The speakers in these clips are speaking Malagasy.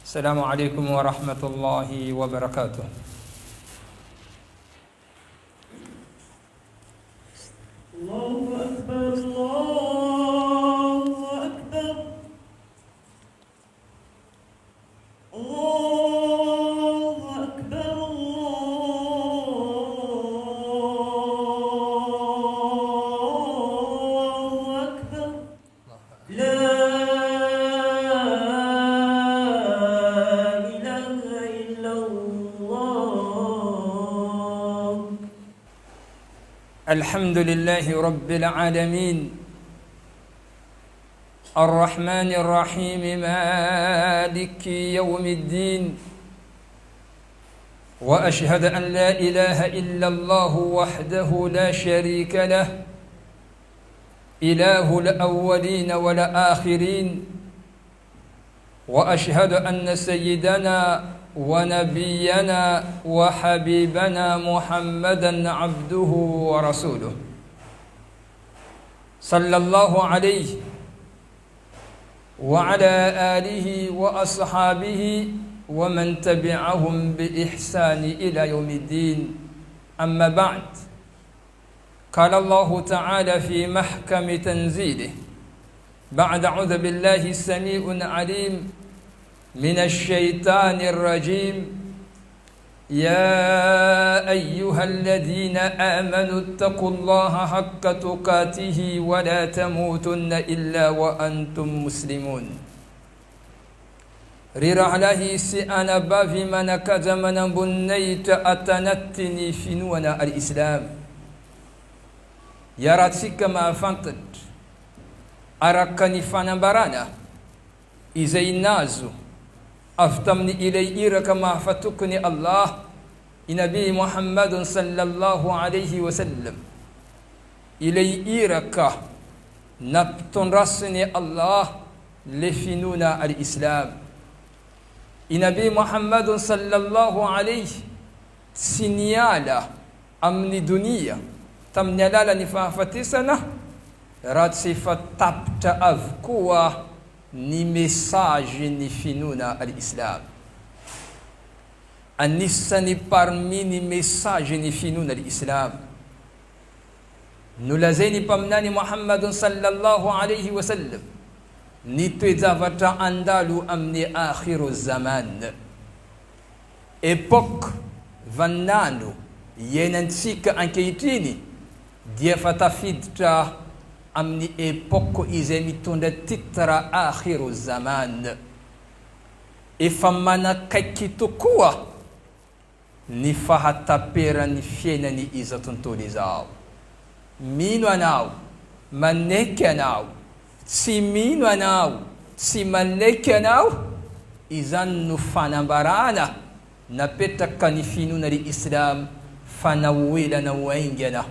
السلام عليكم ورحمة الله وبركاته. الله أكبر الله أكبر الله أكبر الله أكبر لا إله إلا الله. الحمد لله رب العالمين الرحمن الرحيم مالك يوم الدين، وأشهد أن لا إله إلا الله وحده لا شريك له، إله الأولين والآخرين، وأشهد أن سيدنا ونبينا وحبيبنا محمدا عبده ورسوله، صلى الله عليه وعلى آله وأصحابه ومن تبعهم بإحسان إلى يوم الدين. أما بعد، قال الله تعالى في محكم تنزيله بعد أعوذ بالله السميع العليم من الشيطان الرجيم: يا أيها الذين آمنوا اتقوا الله حق تقاته ولا تموتن إلا وأنتم مسلمون. ريرعله سأنا بافي من كزمن بنيت أتنتني في نونا الإسلام يراتسك ما فانتد أركني فنبرانا إزي نازو أفتمني إلي كما فتكني الله نبي محمد صلى الله عليه وسلم إلي إيرك نبتن رسني الله لفنونا الإسلام. نبي محمد صلى الله عليه سنيالا أمني دنيا تمنيالا نفافتسنا رات صفة تبت أذكوا ni message ni finuna al-Islam. Anisani parmi ni message ni finuna al-Islam. Nulazeni pamnani Muhammadun sallallahu alayhi wa sallam ni tuizavata andalu amni akhiru zaman. Époque vannano yenantsika ankeitini dia fatafidta amni époque izemi tonda titra akhiru zaman. Ifamana kakitukuwa ni fahatapera ni fiena ni izatuntulizao. Minu anao, maneke anao, si minu anao, si maneke anao, izannu fanambarana na petaka ni finuna li Islam fanawila na wengena.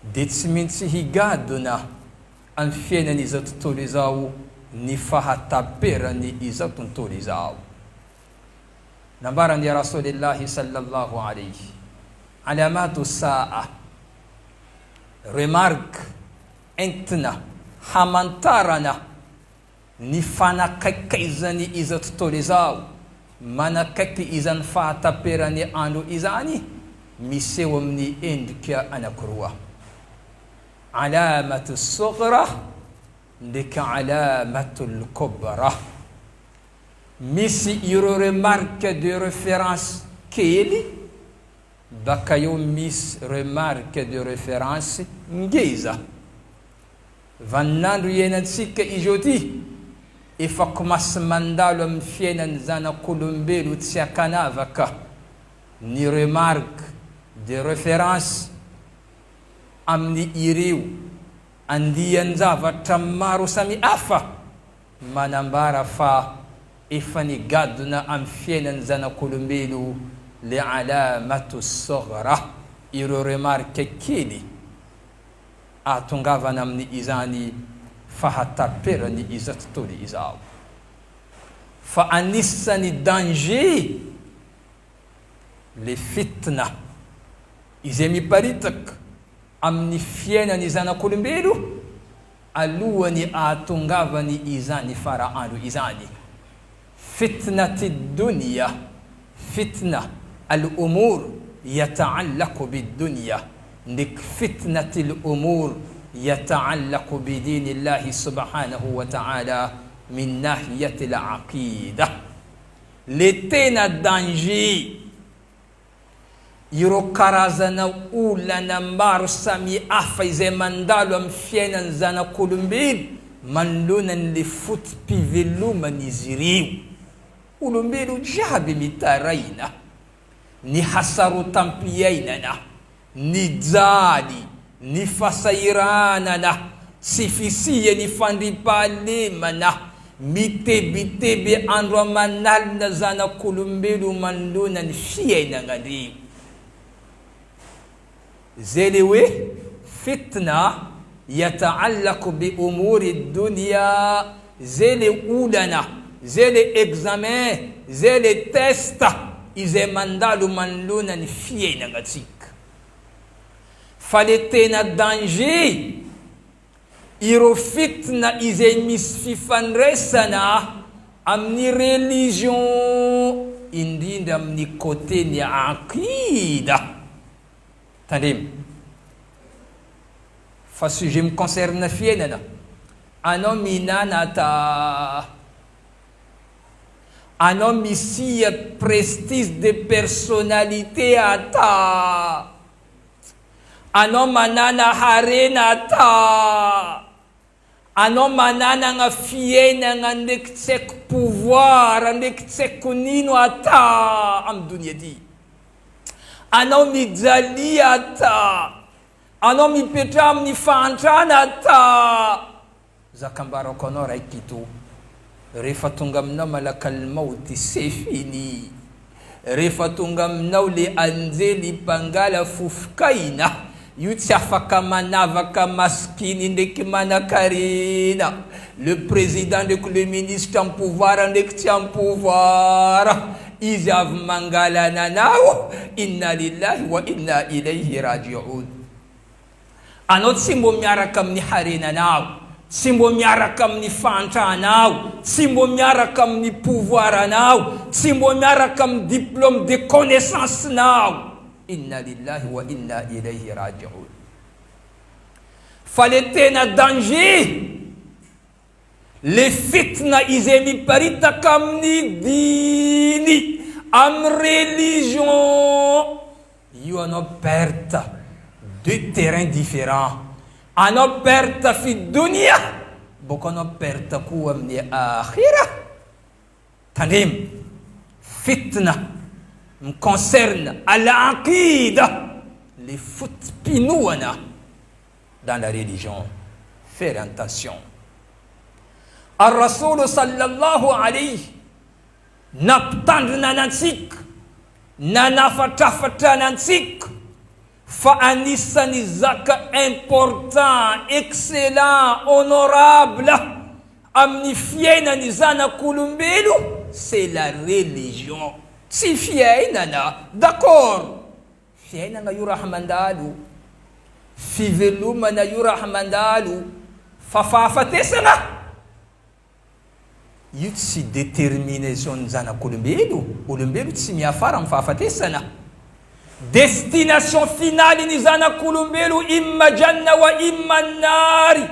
Detsimintsi higaduna an fiena ni izatuntulizao ni fahatapera ni izatuntulizao. Nambaran ya Rasulillahi sallallahu alayhi alamatu saa remarque entna hamantarana ni fanakaizani izatuntulizao manakaki izan fahatapera ni andu izani misewam ni endika anakurwa. علامة الصغرى لك علامة الكبرى. ميسي يرو رمارك دي ريفيرانس كيلي بكا يوم ميس رمارك دي ريفيرانس نجيزة فنان رينانسيك إيجوتي إفاق ماس مندالو مفينا نزانا كولومبيلو تسيكانا فكا ني رمارك دي ريفيرانس amni iriu andian zavatra maro sami hafa manambara fa efa ni gadona am fiainany zanak'olombelo le alamatu soghra, ireo remarque kely atongavana amni izany fahataperany iza tontolo izao. Fa anisany danger le fitna izay miparitaka amni fiainany zanak'olombelo alohany atongavany izany fara andro izany. فتنة الدنيا فتنة الأمور يتعلق بالدنيا نك فتنة الأمور يتعلق بدين الله سبحانه وتعالى من ناحية العقيدة لتنا دانجي يرو كرازنا أولا نمبار سامي أفايزي مندالو مفينا زانا كولومبيل من لونا لفوت بيفيلو منيزيريو كولومبيلو جابي متارينا ni hasaru tampiyainana ni dzali ni fasairanana sifisiye ni fandipalemana mitebitebe andro manalna zana kulumbelu manduna ni fiyaina ngadi zelewe fitna yataallaqu bi umuri dunya zele ulana zele examen zele testa ize mandalu manluna ni fiye na gatik falete na danger iro fitna ize misfifanresana amni religion indinda amni kote ni aqida tadim fa sujet me concerne fiye nana anomina nata un homme ici prestige de personnalité ata un homme anana harena ata un homme anana nga fiena nga ndek pouvoir ndek kunino ata am dunia di un homme idzali ata un homme petam ni fantana ata zakambaro konora ikitu rifatungam malakal mauti c'est fini rifatungam li anzeli pangala fufkaina yutsafa manava kamaskini ndekimana karina le président de le ministre en pouvoir ndekti en pouvoir izav mangala nanao inna lillahi wa inna ilayhi raji'un anot simbo miara kam ni harina nao simbo miara kam ni fanta nao simbo miara kam ni pouvoir nao simbo miara kam diplôme de connaissance nao inna lillahi wa inna ilayhi raji'un faletena danger les fitna izemi parita kam ni dini am religion you are not perte deux terrains différents أنا برت في الدنيا بكون برت قوة من الآخرة تنم فتنة concerne العقيدة les foot pinouana dans la religion faire attention الرسول صلى الله عليه نبتند نانسيك نانفتفت نانسيك Fa'anissa ni zaka important, excellent, honorable, amnifiena ni zana kulumbelu, c'est la religion. Si fiena na, d'accord. Fiena na yurahmandalu, fiveluma na yurahmandalu, fafafatesana. Yutsi détermination zana kulumbelu, kulumbelu tsi miafara mfafatesana. Destination finale nizana kulumbelu imma janna wa imma nari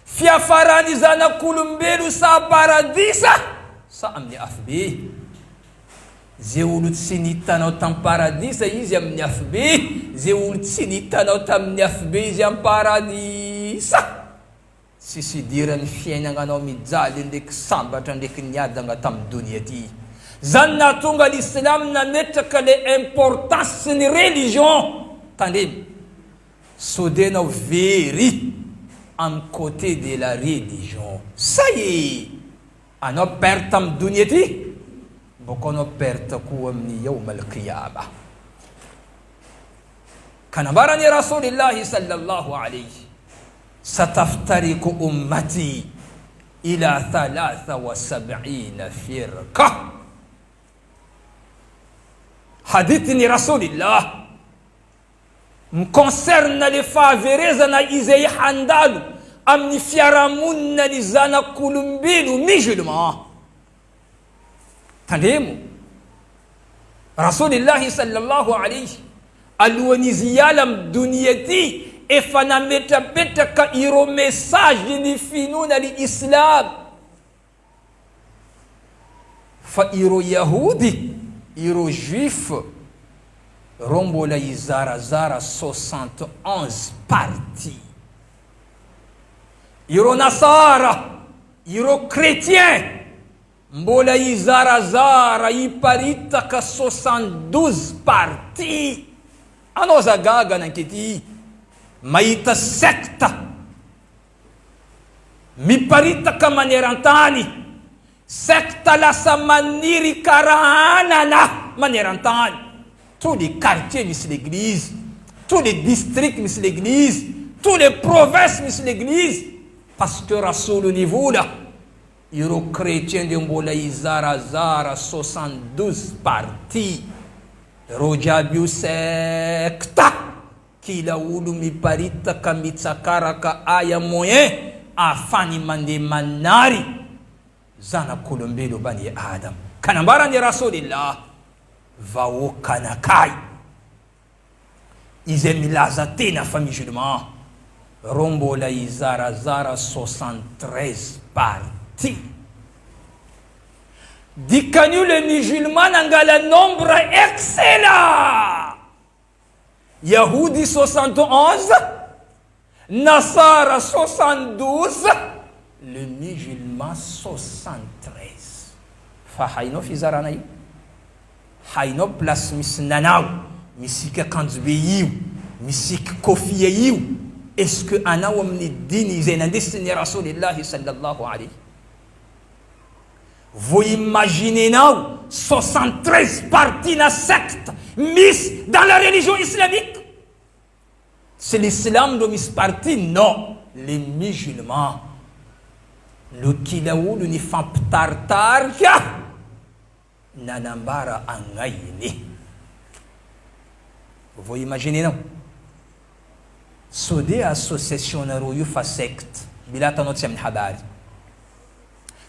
fiafara nizana kulumbelu sa paradisa sa amni afbi zewulut sinitano tam paradisa izi amni afbi zewulut sinitano tam afbi izi am paradisa sisi diran fiena ngano midzali ndek sambata ndek nyada nga tam dunyati zanna tunga l'islam na mettre l'importance ni religion tandem sodena veri en côté de la religion ça y est ano pertam dunyati bokono perta kuwamni yawm al-qiyamah kana barani rasulillah sallallahu alayhi sataftariku ummati ila 73 firqa hadith ni rasulillah me concerne les favereza na izei handalu amni fiaramunna ni zana kulumbilu musulman tandremo rasulillahi sallallahu alayhi alohan'izy hiala amin'ny dunia ty efa nametrapetraka ireo message ny finoana ny islam fa ireo yahody ireo juif reo mbola izarazara 71 parti ireo nasara ireo chrétien mbola izarazara iparitaka 72 parti anao zagaga nankety mahita secte miparitaka maneran-tany secte lasa maniry karahanana maneran-tany tous les quartiers misy l'église tous les districts misy l'église tous les provinces misy l'église parce que rasolony vola ireo chrétien de mbola izarazara 72 parti reo jiaby io secte kila olo miparitaka mitsakaraka aya moyen afany mande manary zanak'olombelo bani adam kanambarany rasulillah vahoakanakay izay milaza tena fa musulman reo mbola izarazara 73 parti dikan'io le musulman nangala nombre excellent yahudi 71 nasara 72 le musulman 73 fa hainao fizarana io hainao place misy nanao misika akanjo be io misika kofia io est-ce que anao amin'ny diny izay nandesiny rasulillahi sallallahu alayhi vous imaginez now 73 parties na secte mis dans la religion islamique c'est l'islam dont mis parti non les musulmans le kilaulu ni famptartarka nanambara angaini vous imaginez non sode association na royu fa secte bila tanot sem habari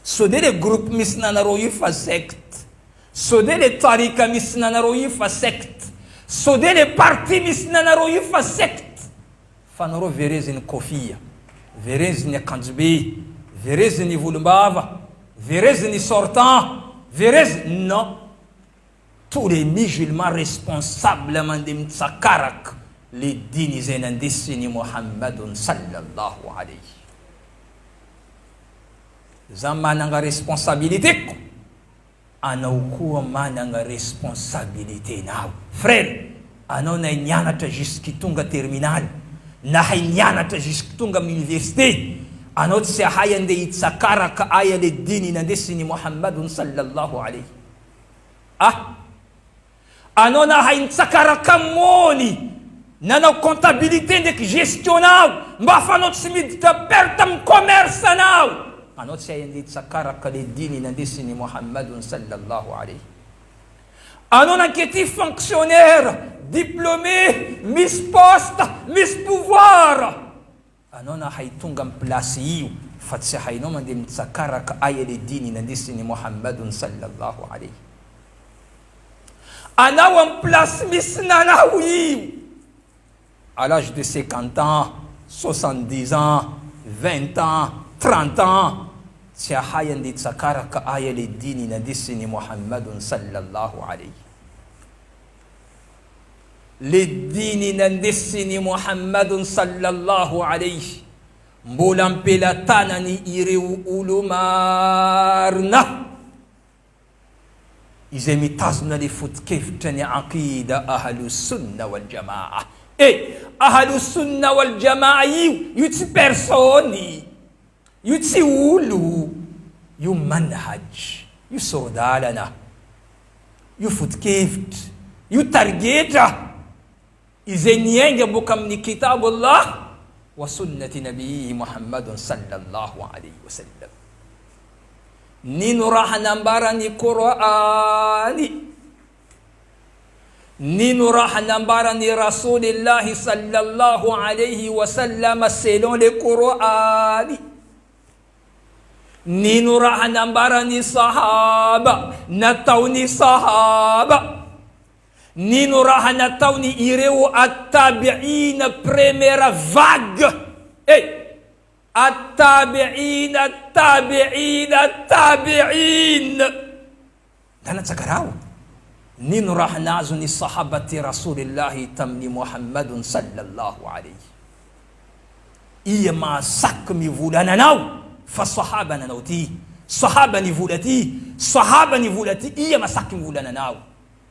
sode le groupe misna na royu fa secte sode le tarika misna na royu fa secte sode le parti misna na royu fa secte fanoro verezin kofia verezin kanjbi verezin vulumbava verezin sortant verezin non tous les musulmans responsables mandem tsakarak les dini zenandisini Muhammadun sallallahu alayhi zamananga responsabilité ko anao koa mananga responsabilité nao frère anao na nianatra jusqu'y tonga terminal na hay nianatra jusqu'y tonga amin'ny université anao tsy hay ande hitsakaraka aya le dini nandesiny Muhammadun sallallahu alayhi anao na hay nitsakaraka moni nanao comptabilité ndraiky gestion nao mba afanao tsy miditra perte amin'ny commerce nao anao tsy hay ande hitsakaraka le dini nandesiny Muhammadun sallallahu alayhi anao nankety fonctionnaire diplômé mis poste mis pouvoir anao na hay tonga amin'ny place io fa tsy hainao mandeha mitsakaraka aya le dini nandesiny Muhammadun sallallahu alayhi anao amin'ny place misy nanao io à l'âge de 50 ans 70 ans 20 ans 30 ans tsy hay ande hitsakaraka aya le dini nandesiny Muhammadun sallallahu alayhi le dini nandesiny Muhammadun sallallahu alayhi mbola ampelantanany ireo olo marina izay mitazona le foto-kevitra ny aqida ahlusunna waljamaa ahlusunna waljamaa io tsy persony io tsy olo io manhaj io sordalana io foto-kevitra io targetra izay niainga boka amin'ny kitabu Allah wa sunnati nabii Muhammadun sallallahu alayhi wa sallam nino raha nambarany Qur'ani nino raha nambarany rasulillahi sallallahu alayhi wa sallam selon le Qur'ani nino raha nambarany sahaba nataony sahaba. Nino raha nataony ireo attabi'ina première vague. Attabi'ina. Danatsagaraw. Nino raha nazo ni sahabati Rasulillahi tamni Muhammadun sallallahu alayhi. Iya masak mivulana naw. Fa sahaba na nauti. Sahaba ni vulati. Iya masak mivulana naw.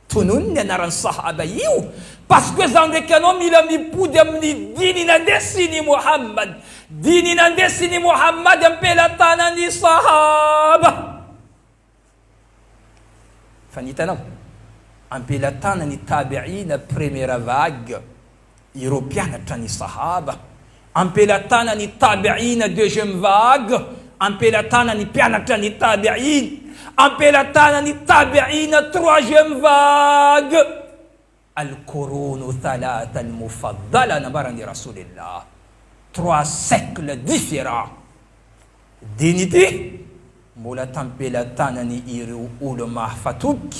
Tunun na naran sahaba yu. Parce que zande kanom ila mi pudem ni dini na desini Muhammad. Dini na desini Muhammad ang pelatana ni sahaba. Fanitanaw. Ang pelatana ni tabi'ina première vague. Europiana tani sahaba. Ang pelatana ni tabi'ina deuxième vague. Ang pelatana ni pianata ni tabi'in. Ang pelatana ni tabi'ina troisième vague. Al-Qurunu thalatha al-mufaddala nabaran ni Rasulillah. 3 siècles différents. Diniti mula tampelatana ni iru ulama fatuk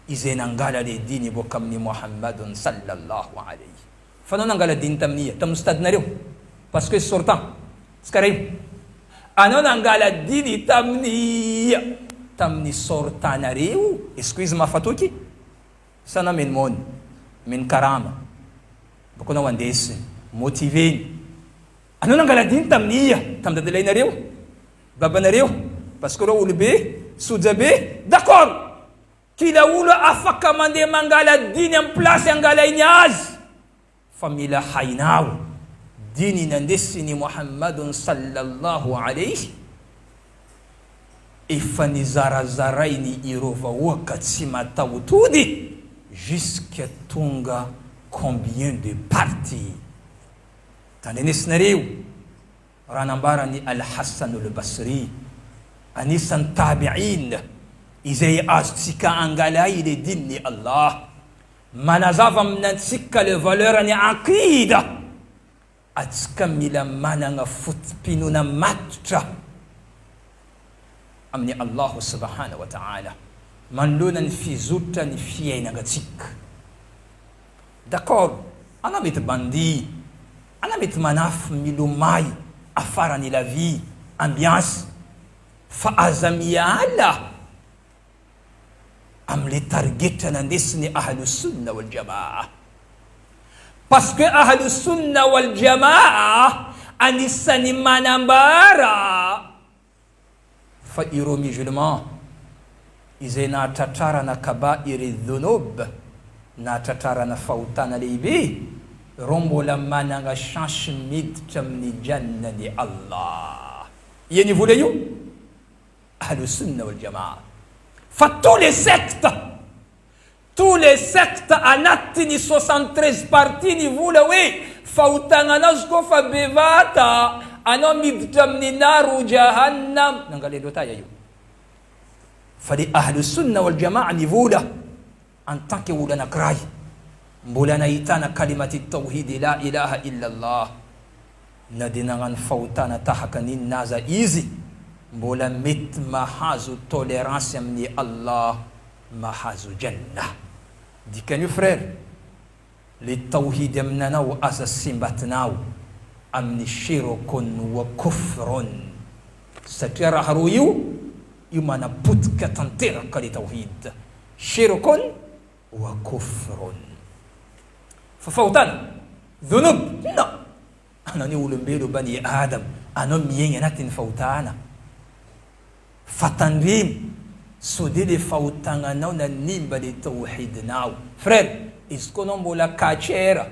izenangala de dini bokam ni Muhammadun sallallahu alayhi. Fano nangala din tamniya tamustad na rin parce que sortant skaray ano nangala dini tamniya tamni sorta na rin excuse ma fatuki sana min mon min karama bako na wandes motivate. Ano nangala din tamniya tamdadalay na rin baba na rin parce que ulbe sujabe d'accord kila ula afaka mande mangala dini en place angala inyaz famila hainaw dini nandesini Muhammadun sallallahu alayhi ifani zarazaraini irova wakat simata utudi jusqu'à tunga combien de parties tanenis na riw ranambara ni Al-Hassan al-Basri anisan tabi'in izay astika angalay de dinni Allah manazava mnansika le valeur ni aqida atskamila mananga futpinu na matra amni Allah subhanahu wa ta'ala manlunan fi zuta ni fiye nagatik. D'accord, anamit bandi anamit manaf milumai afara ni la vie ambiance fa azamiyala am li target nandisni ahlus sunna wal jamaa parce que ahlus sunna wal jamaa anisani manambara fa iro musulman izena tatara na kaba'iri dhunub na tatara na fautana libi rombo la mananga chanchmid tamni janna ni Allah yeni voulez you ahlus sunna wal jamaa fa tous les sectes anatini 73 parties ni voulez oui fautanga nasko fa bevata anomid tamni naru jahannam nangale dotaya yu fadi ahlus sunna wal jamaa ni voula en tant que wula nakrai mbula na itana kalimati tauhid la ilaha illa Allah nadinangan fautana tahakanin naza easy mbula mit mahazu tolérance ni Allah mahazu jannah dikanu frère li tauhid yamnana wa assimbatnaw amni shirkun wa kufrun satira haruyu yumana putka tantira kali tauhid shirkun wa kufrun fafautan dhunub no anani ulumbiru bani adam anom yenye natin fautana fatandrim sudili fautanga na nimba de tauhid now frère iskonombola kachera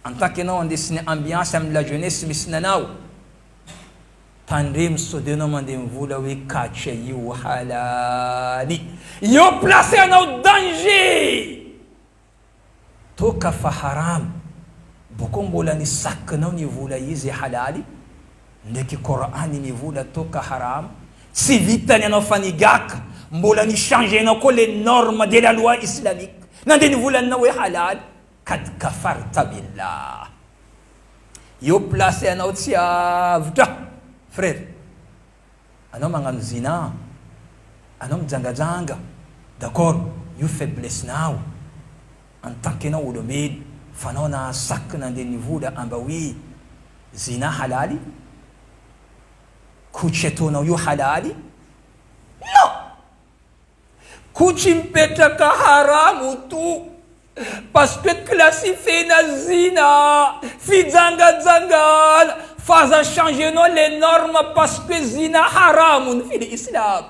antake na ondisni ambiance am la jeunesse misnanaw tandrim sudeno mandem vula we kache yu halali yo placé en danger toka fa haram bokombola ni sakna ni vula yizi halali ndeki Qur'ani ni vula toka haram si vitani no fanigak mbola ni changer no ko les normes de la loi islamique nande ni vula na we halal kad kafarta billah yo placé en outia vda frère ano mangan zina anao mijangajanga, d'accord, io faiblesse nao en tant que nao olombelo fa nao nasaky nandeha nivola amba hoe zina halaly, kotry ataonao io halaly? Non, kotry mipetraka haramo to parce que classifiena zina fijangajangana fa aza changenao les normes parce que zina haramo ny fili islam.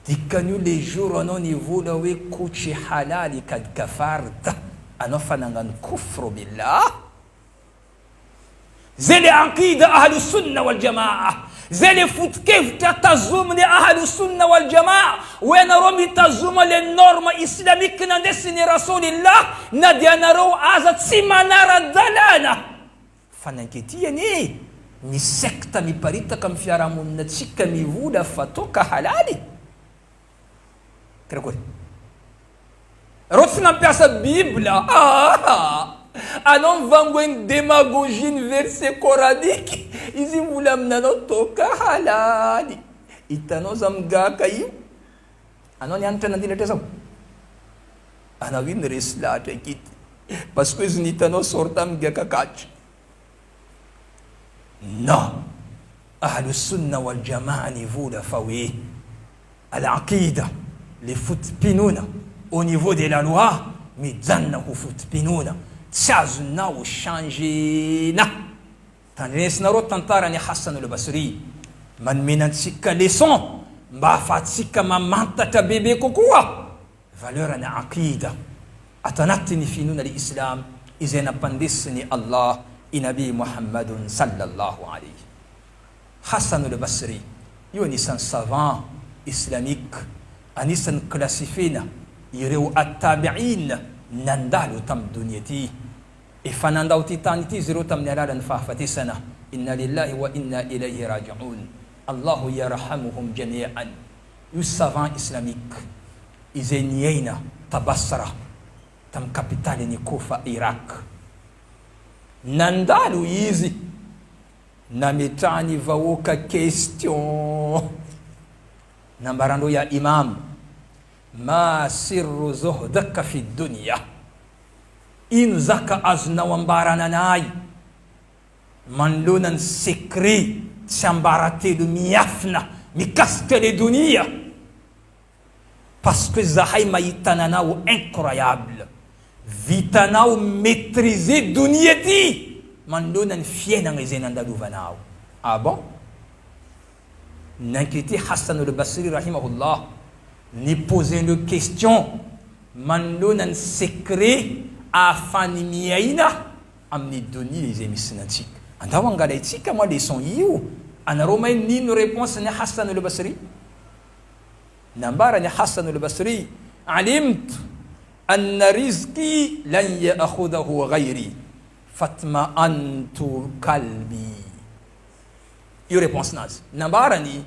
Dikan'io les jours anao nivola hoe kotry halaly kad kafarta, anao fa nagnano kufru billah. zay le aqida ahlu sunna wal jamaa, zay le foto-kevitra tazomin'ny ahlu sunna wal jamaa hoe anareo mitazoma le norme islamique nandesiny rasulillah na dia anareo aza tsy manara-dalàna. Fa nanketiany ny secte miparitaka amin'ny fiarahamoninatsika mivola fa toka halaly. Karakory reo tsy nampiasa bibla, anao mivangoeny démagogie ny verset coranique, izy mbola aminanao toka halaly. Hitanao za migaka io, anao nianatra nandilatra zao, anao iny resy lahatra kity parce que izy nitanao sorta migaka katry. Non, ahlu sunna wal jamaa nivola fa hoe al-aqida, les foot-pinona au niveau de la loi, mijanona ho foot-pinona, tsy azonao changena. Tandresinareo tantarany Hassan al-Basri manomenantsika leçon mba ahafahantsika mamantatra bebe kokoa valeur-ny aqida ato anatin'ny finoana l'islam izay nampandesiny Allah i Nabi Muhammadun sallallahu alayhi. Hassan al-Basri io anisan'ny savant islamique, anisan'ny classifena ireo at-tabi'in nandalo tam dunia ty. Efa nandao ty tany ty zireo tamin'ny alalan'ny fahafatesana. Inna lillahi wa inna ilayhi raji'un. Allahu yarhamuhum jami'an. Io savant islamique izay niaina ta Basra tam capitale ni Kufa Iraq. Nandalo izy nametrahany vahoaka question nambarandreo ya imam, ma sirru zuhdaka fi dunya, ino zaka azonao ambarananay manolonany secret tsy ambaratelo miafina mikasika le dunia parce que zahay mahitananao incroyable, vitanao maîtriser dunia ty manolonany fiainana izay nandalovanao. Ah bon? N'inquiétez Hassan al-Basri rahimahullah ni poser une question manolonany secret afany miaina amin'ny dunia izay misy nantsika. Andao angalaitsika moa leçon io, anareo may nino réponse ny Hassan al-Basri? Nambarany Hassan al-Basri, alimtu anna rizqi lan ya'khudhahu ghayri fatma'antu qalbi. Io réponse nazy. Nambarany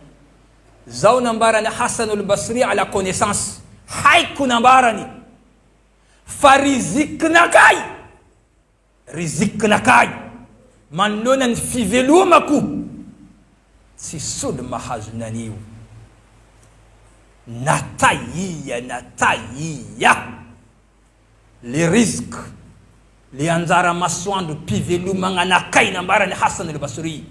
zao nambarany Hassan al-Basri ala connaissance, haiko nambarany fa riziknakay manolonany fivelomako tsy solo mahazo nanio. Nataia le rizq le anjara masoandro mpivelomagna anakay nambarany Hassan al-Basri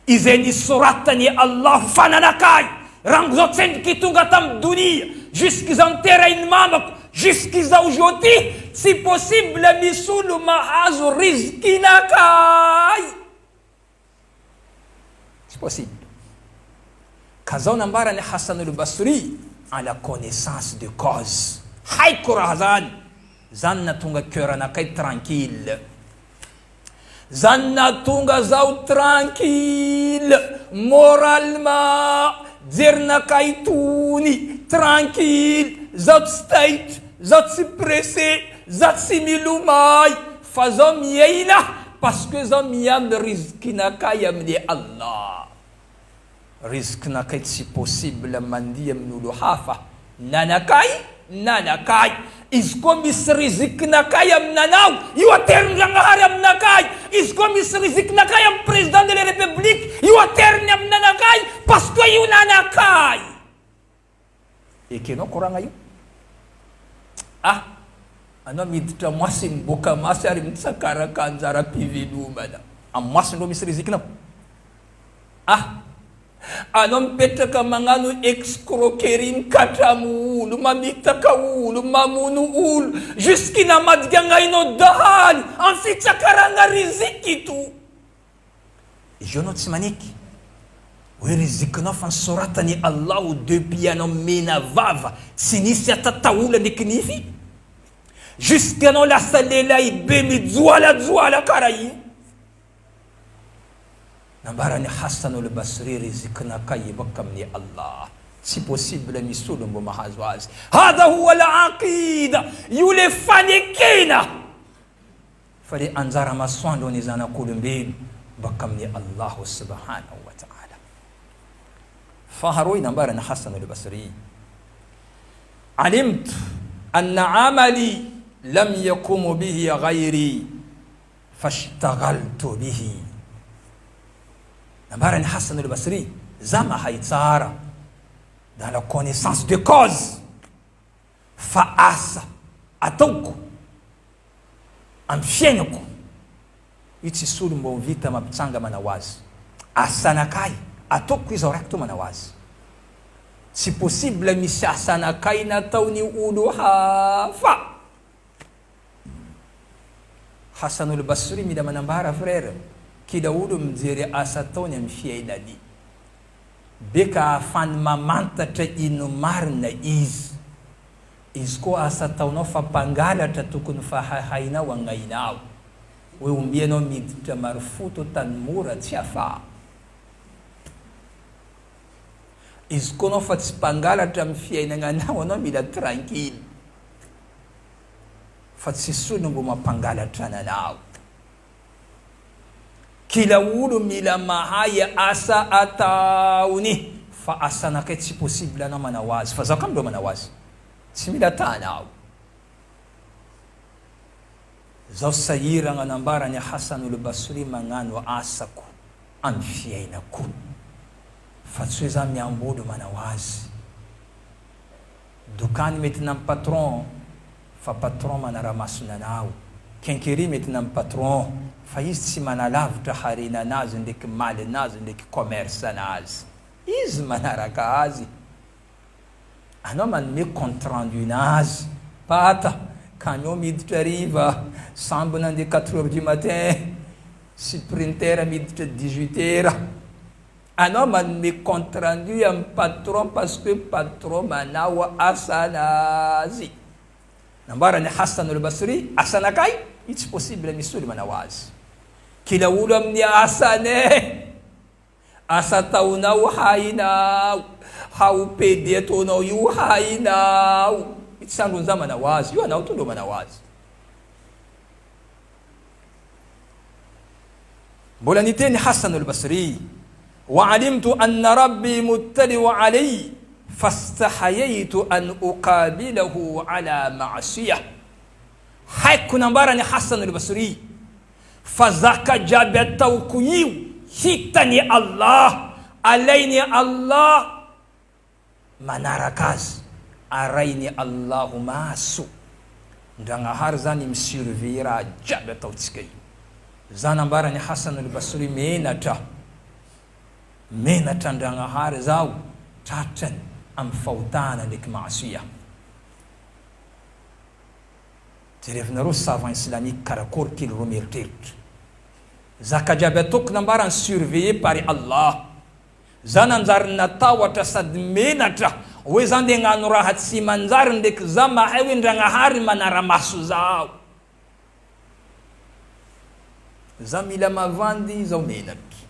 izay nisoratany Allah fananakay rango zao tsendriky tonga tam dunia jusqu'izao niterainy mamako jusqu'izao aujourd'hui tsy possible misy olo mahazo rizkinakay, tsy possible. Ka zao nambarany Hassan al-Basri à la connaissance de cause, haiko raha zany, zany natonga cœur anakay tranquille, zany natonga zao tranquille moralement, jerinakay tony tranquille, zao tsy taitra, zao tsy pressé, zao tsy milomay fa zao miaina parce que zao miamby rizkinakay amin'ny Allah. Rizkinakay tsy possible mandia amin'olo hafa, nanakay nanakay. Izy koa misy rizikinakay aminanao, io aterindragnahary aminakay. Izy koa misy rizikinakay amin'ny président de la république, io ateriny aminanakay parce que io nanakay. Ekenao koragna io. Anao miditra moasy miboaka masy ary mitsakaraky anjara-pivelomana. Amin'ny masindreo misy rizikinao. Anao mipetraka magnano escroquerie mikatramo olo, mamitaka olo, mamono olo, jusqu'ina madikagnainao dahany amin'ny fitsakarana riziky ito. Izy io anao tsy maniky hoe rizikinao fa nisoratany Allahu depuis anao mena vava, tsy nisy atataola ndraiky nify, jusqu'anao lasa lehilahy be mijoalajoala karaha io. Nambarani Hassan al-Basri rizikinakay baka amin'ny Allah. Si possible misy olo mbo mahazo azy. Hadha huwa al-aqida, io le fanekena fa le anjara masoandro ny zanak'olombelo baka amin'ny Allah subhanahu wa ta'ala. Faharoy nambarani Hassan al-Basri, alimtu anna amali lam yakumu bihi ghayri fashtaghaltu bihi. Nambarani Hassan al-Basri, za mahay tsara dans la connaissance de cause fa asa ataoko amin'ny fiainako io tsisy olo mbo vita mampitsanga manao azy. Asanakay ataoko izy raiky to manao azy. Tsy possible misy asanakay nataony olo hafa. Hassan al-Basri mila manambara frère, kila olo mijery asa ataony amin'ny fiainany beka ahafany mamantatra ino marina izy. Izy koa asa ataonao fa mpangalatra tokony fa hainao agnainao. Hoe ombianao miditra marifoto tany mora tsy afa. Izy koa anao fa tsy mpangalatra amin'ny fiainagnanao, anao mila tranquille fa tsisy olo mbo mampangalatra ananao. Kila olo mila mahay asa ataony fa asanakay tsy possible anao manao azy fa zaka amindreo manao azy, tsy mila tanao. Zao sahiragna nambarany Hassan al-Basri magnano asako amin'ny fiainako fa tsy hoe za miambolo manao azy. Dokany mety na patron fa patron manara-masona anao. Kenkeri mety na patron fa izy tsy manalavitra harena anazy ndraiky maly anazy ndraiky commerce anazy. Izy manaraka azy. Anao manome compte rendu anazy. Pata, camion miditra riva, sambona ande 4 heures du matin, sprinter miditra 18 heures. Anao manome compte rendu amin'ny patron parce que patron manao asa anazy. Nambarani Hassan al-Basri, asanakay it's possible misy olo manao azy. Kila olo amin'ny asane, asa taonao hainao, haupedy ataonao io hainao. It's androny za manao azy, io anao tondro manao azy. Mbola niteny Hassan al-Basri, wa alimtu anna rabbi muttali'u alayhi fastahayaitu an uqabilahu ala ma'siyah. Haiko nambarani Hassan al-Basri fa zaka jiaby ataoko io hitany Allah, alainy Allah, manaraka azy arainy Allahu maso. Ndragnahary zany misurveiller raha jiaby ataotsika io. Za nambarani Hassan al-Basri menatra ndragnahary zao tratrany amin'ny fahotana ndraiky maasiya. Jerevinareo savant islamique karakory kely ro mieritreritra. Zaka jiaby ataoko nambarany surveiller par Allah. Za nanjary natawatra sady menatra hoe za nde hagnano raha tsy manjary ndraiky za mahay hoe ndragnahary manara-maso zao. Za mila mavandy zao menatra,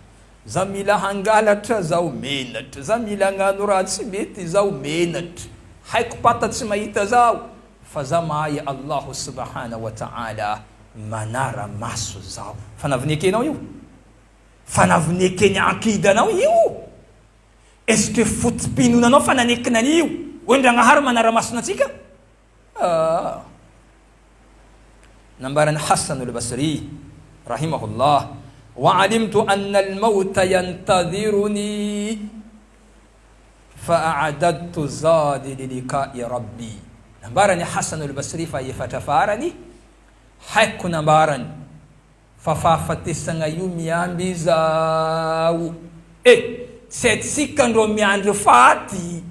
za mila hangalatra zao menatra, za mila hagnano raha tsy mety zao menatra. Haiko pata tsy mahita zao fa za mahay Allah subhanahu wa ta'ala manara-maso zao. Fanavonyekenao io? Fanavonyeken'ny akidanao io? Est-ce que fotopinonanao fananekina an'io hoe ndragnahary manara-masona atsika? نمبر حسن البصري رحمه الله وعلمت أن الموت ينتظرني فأعددت زادي للقاء ربي. نمبر حسن البصري فيفتفارني حق نمبر ففافتسنا يوميامبي زاو set sikan ro miandro fati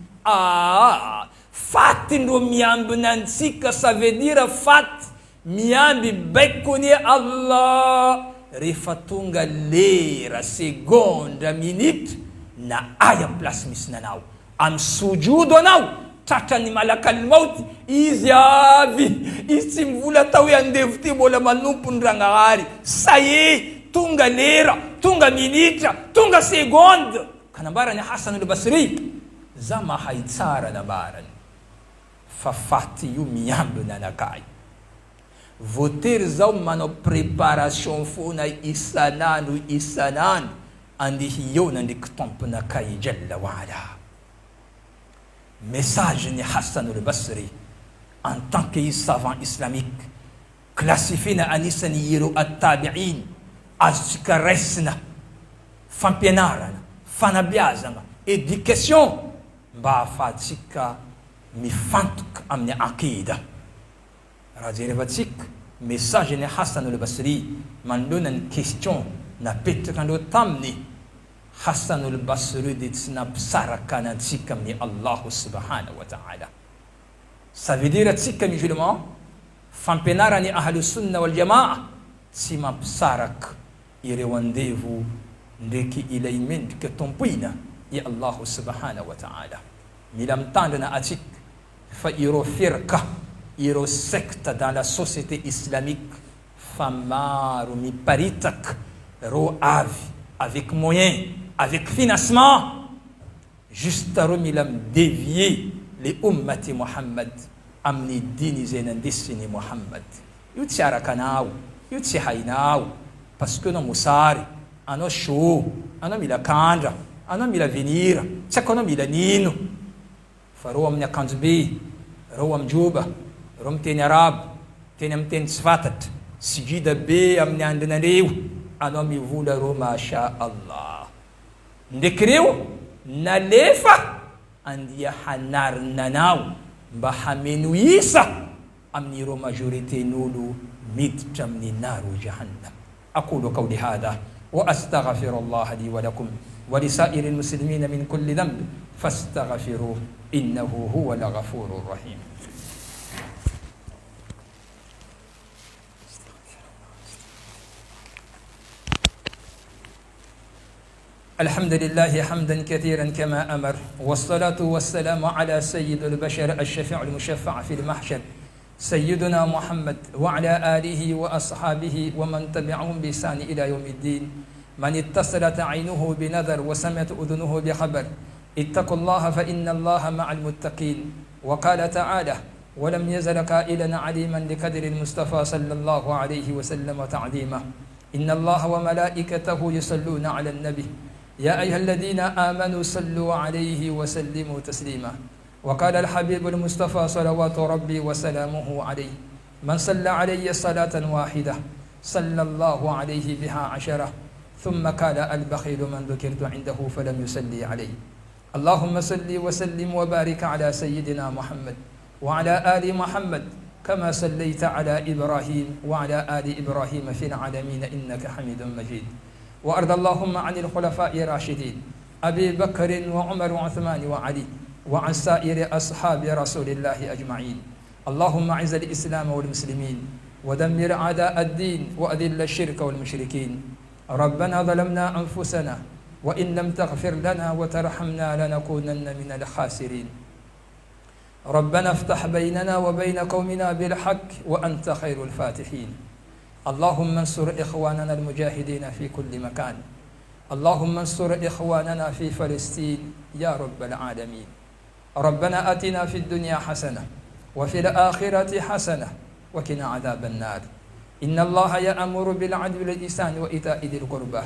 fati ro miambi nansika, ça veut dire fati miambi bekkoni Allah rehefa tonga lera segonda minute na aya place misy nanao am sujudo anao tratrany malakal mauty izy avy izy tsy mivola tao hoe andevo ty mbola manompony ragnahary saye tonga lera tonga minitra tonga segonde kanambarany Hasan al-Basri za mahay tsara nambarany fa faty io miamby nanakay votery zao manao préparation fona isanandro andehy eo nandriky tomponakay jalla wala. Message ni Hasan al-Basri en tant que savant islamique classifié na anisany ireo at-tabi'in azontsika resina fampianarana fanabeazana éducation mba ahafahantsika mifantoka amin'ny aqida. Raha jerevantsika message ni Hasan al-Basri mandona ny question napetraka andreo taminy Hasan al-Basri dia tsy nampisaraka anantsika amin'ny Allah subhanahu wa ta'ala. Ça veut dire atsika musulman fampianarany ahlu sunna wal jamaa tsy mampisaraka ireo andevo ndraiky ilay mendrika tompoina i Allah subhanahu wa ta'ala. Mila mitandrina atsika fa ireo firka ireo secte dans la société islamique fa maro miparitaka ro avy avec moyen avec financement juste reo mila dévier les ummati Muhammad amni dini zay nandesiny Muhammad. Io tsy araka anao, io tsy hainao parce que anao mosary, anao show, anao mila kandra, anao mila venira, tsy ako anao mila nino. Fa reo amin'ny akanjo be, reo amin'ny joba, reo amin'ny teny arabo, teny amin'ny teny tsy fantatra, sigida be amin'ny andrinareo, anao mivola reo masha Allah. Ndraiky reo nalefa andia hanarinanao mba hameno isa amin'ireo majorité n'olo miditra amin'ny naro jahannam. أقول قولي هذا وأستغفر الله لي ولكم ولسائر المسلمين من كل ذنب فاستغفروه إنه هو الغفور الرحيم. الحمد لله حمدا كثيرا كما أمر والصلاة والسلام على سيد البشر الشفيع المشفع في المحشر سيدنا محمد وعلى آله وأصحابه ومن تبعهم بإحسان إلى يوم الدين. من اتصلت عينه بنذر وسمعت أذنه بخبر اتقوا الله فإن الله مع المتقين. وقال تعالى ولم يزل قائلا عليما لقدر المصطفى صلى الله عليه وسلم تعظيما إن الله وملائكته يصلون على النبي يا أيها الذين آمنوا صلوا عليه وسلموا تسليما. وقال الحبيب المصطفى صلوات ربي وسلامه عليه من صلى علي صلاة واحدة صلى الله عليه بها 10. ثم قال البخيل من ذكرت عنده فلم يصلي عليه. اللهم صل وسلم وبارك على سيدنا محمد وعلى آل محمد كما صليت على إبراهيم وعلى آل إبراهيم في العالمين إنك حميد مجيد. وأرض اللهم عن الخلفاء الراشدين أبي بكر وعمر وعثمان وعلي وعن سائر أصحاب رسول الله أجمعين. اللهم أعز الإسلام والمسلمين ودمر أعداء الدين وأذل الشرك والمشركين. ربنا ظلمنا أنفسنا وإن لم تغفر لنا وترحمنا لنكونن من الخاسرين. ربنا افتح بيننا وبين قومنا بالحق وأنت خير الفاتحين. اللهم انصر إخواننا المجاهدين في كل مكان. اللهم انصر إخواننا في فلسطين يا رب العالمين. ربنا آتنا في الدنيا حسنة وفي الآخرة حسنة وقنا عذاب النار. إن الله يأمر بالعدل والإحسان وإيتاء ذي القربى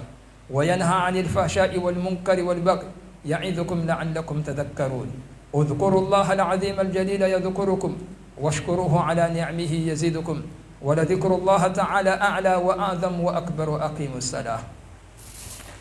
وينهى عن الفحشاء والمنكر والبغي يعظكم لعلكم تذكرون. اذكروا الله العظيم الجليل يذكركم واشكروه على نعمه يزيدكم، ولذكر الله تعالى أعلى وأعظم وأكبر، وأقيموا الصلاة.